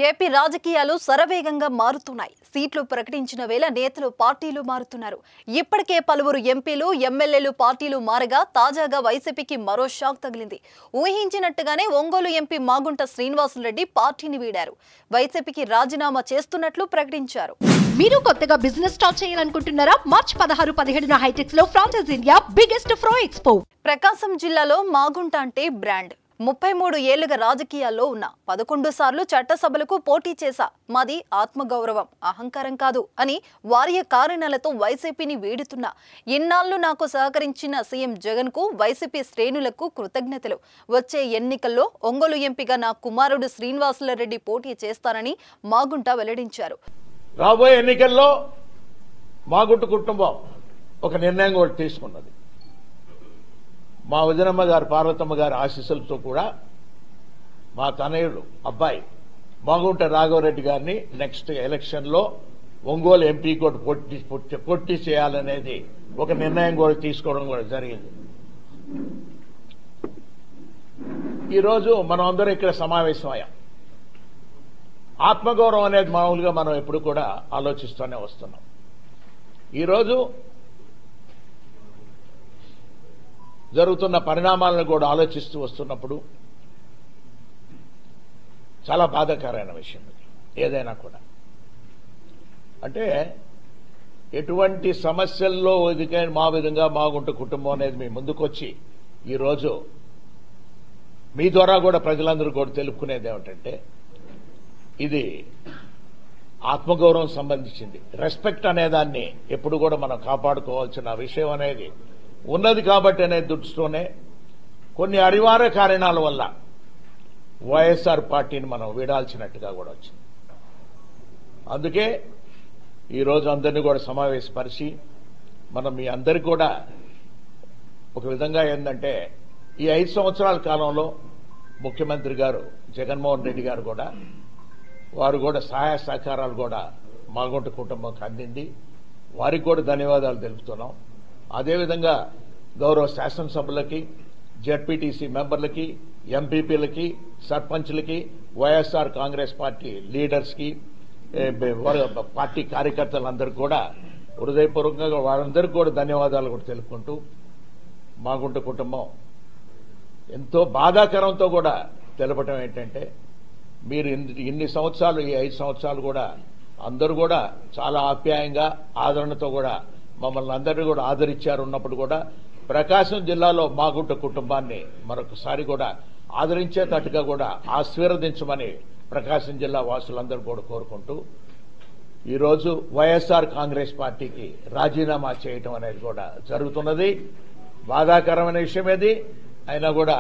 AP రాజకీయాలు శరవేగంగా మారుతున్నాయి. సీట్లు ప్రకటించిన వేళ నేతలు పార్టీలు మారుతున్నారు. ఇప్పటికే పలువురు ఎంపీలు, ఎమ్మెల్యేలు పార్టీలు మారగా తాజాగా వైసీపీకి మరో షాక్ తగిలింది. ఊహించినట్టుగానే ఒంగోలు ఎంపీ మాగుంట శ్రీనివాసులరెడ్డి పార్టీని వీడారు. వైసీపీకి రాజీనామా చేస్తున్నట్లు ప్రకటించారు. మీరు కొత్తగా బిజినెస్ స్టార్ట్ చేయాలనుకుంటున్నారా? మార్చి 16-17 హైటెక్స్ లో ఫ్రాన్సెస్ ఇండియా బిగ్గెస్ట్ ఫ్రో ఎక్స్పో. ప్రకాశం జిల్లాలో మాగుంట అంటే బ్రాండ్. 33 ఏళ్లుగా రాజకీయాల్లో ఉన్నా 11 సార్లు చట్టసభలకు పోటీ చేశా. మాది ఆత్మగౌరవం, అహంకారం కాదు అని వార్య కారణాలతో వైసీపీని వీడుతున్నా. ఇన్నాళ్లు నాకు సహకరించిన సీఎం జగన్ కు, వైసీపీ శ్రేణులకు కృతజ్ఞతలు. వచ్చే ఎన్నికల్లో ఒంగోలు ఎంపీగా నా కుమారుడు శ్రీనివాసులరెడ్డి పోటీ చేస్తారని మాగుంట వెల్లడించారు. రాబోయే ఎన్నికల్లో మాగుంట కుటుంబం ఒక నిర్ణయం కూడా తీసుకున్నది. మా వదినమ్మ గారు పార్వతమ్మ గారి ఆశీస్సులతో కూడా మా తనయుడు అబ్బాయి మాగుంట రాఘవరెడ్డి గారిని నెక్స్ట్ ఎలక్షన్ లో ఒంగోలు ఎంపీ కూడా పోటీ చేయాలనేది ఒక నిర్ణయం కూడా తీసుకోవడం కూడా జరిగింది. ఈరోజు మనం అందరం ఇక్కడ సమావేశమయ్యాం. ఆత్మగౌరవం అనేది మామూలుగా మనం ఎప్పుడు కూడా ఆలోచిస్తూనే వస్తున్నాం. ఈరోజు జరుగుతున్న పరిణామాలను కూడా ఆలోచిస్తూ వస్తున్నప్పుడు చాలా బాధాకరమైన విషయం ఇది. ఏదైనా కూడా అంటే ఎటువంటి సమస్యల్లో మా విధంగా మాగుంట కుటుంబం అనేది మీ ముందుకొచ్చి ఈరోజు మీ ద్వారా కూడా ప్రజలందరూ కూడా తెలుపుకునేది ఏమిటంటే ఇది ఆత్మగౌరవం సంబంధించింది. రెస్పెక్ట్ అనేదాన్ని ఎప్పుడు కూడా మనం కాపాడుకోవాల్సిన విషయం అనేది ఉన్నది కాబట్టి అనే దృష్టితోనే కొన్ని అనివార్య కారణాల వల్ల వైఎస్ఆర్ పార్టీని మనం వీడాల్సినట్టుగా కూడా వచ్చింది. అందుకే ఈరోజు అందరినీ కూడా సమావేశపరిచి మనం మీ అందరికీ కూడా ఒక విధంగా ఏంటంటే ఈ 5 సంవత్సరాల కాలంలో ముఖ్యమంత్రి గారు జగన్మోహన్ రెడ్డి గారు కూడా వారు కూడా సహాయ సహకారాలు కూడా మాగుంట కుటుంబంకి అందింది. వారికి కూడా ధన్యవాదాలు తెలుపుతున్నాం. అదేవిధంగా గౌరవ శాసనసభ్యులకి, జెడ్పీటీసీ మెంబర్లకి, ఎంపీపీలకి, సర్పంచ్లకి, వైఎస్ఆర్ కాంగ్రెస్ పార్టీ లీడర్స్ కి, పార్టీ కార్యకర్తలందరికీ కూడా హృదయపూర్వకంగా వారందరికీ కూడా ధన్యవాదాలు కూడా తెలుపుకుంటూ మాగుంట కుటుంబం ఎంతో బాధాకరంతో కూడా తెలపటం ఏంటంటే మీరు ఇన్ని సంవత్సరాలు ఈ 5 సంవత్సరాలు కూడా అందరూ కూడా చాలా ఆప్యాయంగా ఆదరణతో కూడా మమ్మల్ని అందరినీ కూడా ఆదరించారు. ఉన్నప్పుడు కూడా ప్రకాశం జిల్లాలో మాగుంట కుటుంబాన్ని మరొకసారి కూడా ఆదరించేటట్టుగా కూడా ఆశీర్వదించమని ప్రకాశం జిల్లా వాసులందరూ కూడా కోరుకుంటూ ఈరోజు వైఎస్ఆర్ కాంగ్రెస్ పార్టీకి రాజీనామా చేయటం అనేది కూడా జరుగుతున్నది. బాధాకరమైన విషయం ఏది అయినా కూడా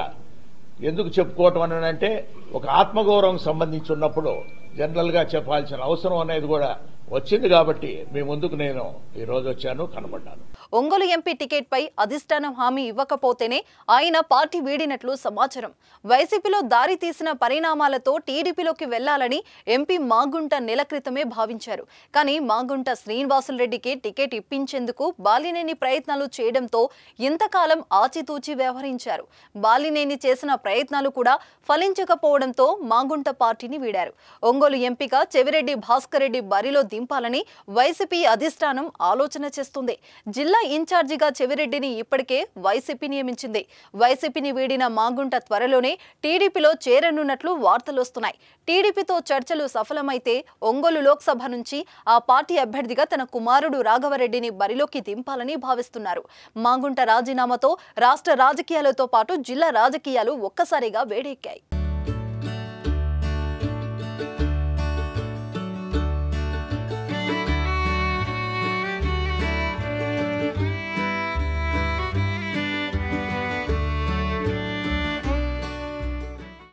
ఎందుకు చెప్పుకోవటం అని అంటే ఒక ఆత్మగౌరవం సంబంధించి ఉన్నప్పుడు జనరల్ గా చెప్పాల్సిన అవసరం అనేది కూడా వచ్చింది కాబట్టి మీ ముందుకు నేను ఈ రోజు వచ్చాను, కనబడ్డాను. ఒంగోలు ఎంపీ టికెట్ పై అధిష్టానం హామీ ఇవ్వకపోతేనే ఆయన పార్టీ వీడినట్లు సమాచారం. వైసీపీలో దారి తీసిన పరిణామాలతో టీడీపీలోకి వెళ్లాలని ఎంపీ మాగుంట నెల క్రితమే భావించారు. కానీ మాగుంట శ్రీనివాసులరెడ్డికి టికెట్ ఇప్పించేందుకు బాలినేని ప్రయత్నాలు చేయడంతో ఇంతకాలం ఆచితూచి వ్యవహరించారు. బాలినేని చేసిన ప్రయత్నాలు కూడా ఫలించకపోవడంతో మాగుంట పార్టీని వీడారు. ఒంగోలు ఎంపీగా చెవిరెడ్డి భాస్కర్ రెడ్డి బరిలో దింపాలని వైసీపీ అధిష్టానం ఆలోచన చేస్తుంది. జిల్లా ఇన్ఛార్జిగా చెవిరెడ్డిని ఇప్పటికే వైసీపీ నియమించింది. వైసీపీని వీడిన మాగుంట త్వరలోనే టీడీపీలో చేరనున్నట్లు వార్తలొస్తున్నాయి. టీడీపీతో చర్చలు సఫలమైతే ఒంగోలు లోక్సభ నుంచి ఆ పార్టీ అభ్యర్థిగా తన కుమారుడు రాఘవరెడ్డిని బరిలోకి దింపాలని భావిస్తున్నారు. మాగుంట రాజీనామాతో రాష్ట్ర రాజకీయాలతో పాటు జిల్లా రాజకీయాలు ఒక్కసారిగా వేడెక్కాయి.